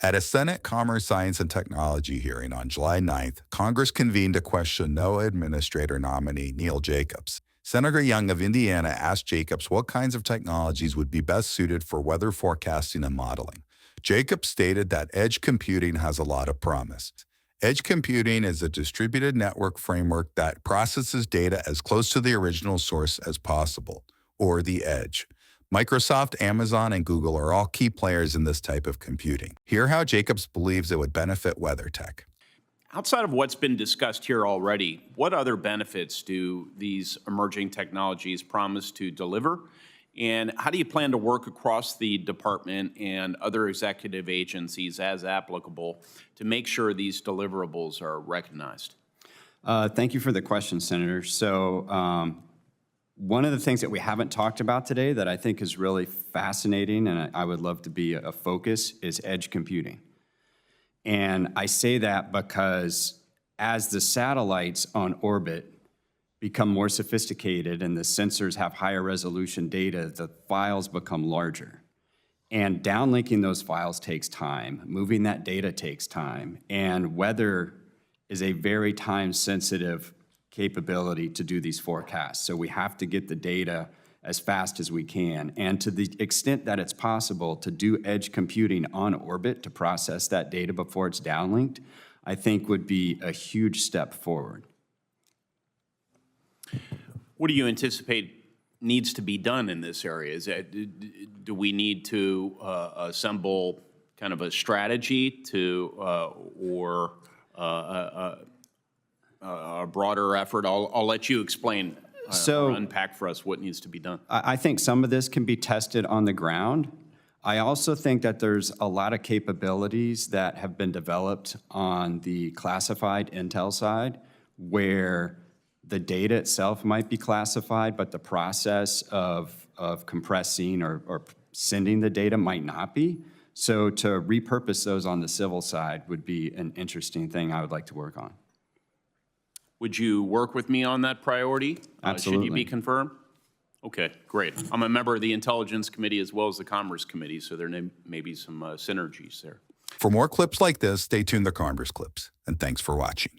At a Senate Commerce, Science, and Technology hearing on July 9th, Congress convened to question NOAA Administrator nominee Neil Jacobs. Senator Young of Indiana asked Jacobs what kinds of technologies would be best suited for weather forecasting and modeling. Jacobs stated that edge computing has a lot of promise. Edge computing is a distributed network framework that processes data as close to the original source as possible, or the edge. Microsoft, Amazon, and Google are all key players in this type of computing. Hear how Jacobs believes it would benefit weather tech. Outside of what's been discussed here already, what other benefits do these emerging technologies promise to deliver? And how do you plan to work across the department and other executive agencies as applicable to make sure these deliverables are recognized? Thank you for the question, Senator. So one of the things that we haven't talked about today that I think is really fascinating and I would love to be a focus is edge computing. And I say that because as the satellites on orbit become more sophisticated and the sensors have higher resolution data, the files become larger. And downlinking those files takes time. Moving that data takes time. And weather is a very time-sensitive capability to do these forecasts. So we have to get the data as fast as we can. And to the extent that it's possible to do edge computing on orbit to process that data before it's downlinked, I think would be a huge step forward. What do you anticipate needs to be done in this area? Do we need to assemble kind of a strategy to or a broader effort? I'll let you explain or unpack for us what needs to be done. I think some of this can be tested on the ground. I also think that there's a lot of capabilities that have been developed on the classified intel side where the data itself might be classified, but the process of compressing or sending the data might not be. So to repurpose those on the civil side would be an interesting thing I would like to work on. Would you work with me on that priority? Absolutely. Should you be confirmed? Okay, great. I'm a member of the Intelligence Committee as well as the Commerce Committee, so there may be some synergies there. For more clips like this, stay tuned to Congress Clips, and thanks for watching.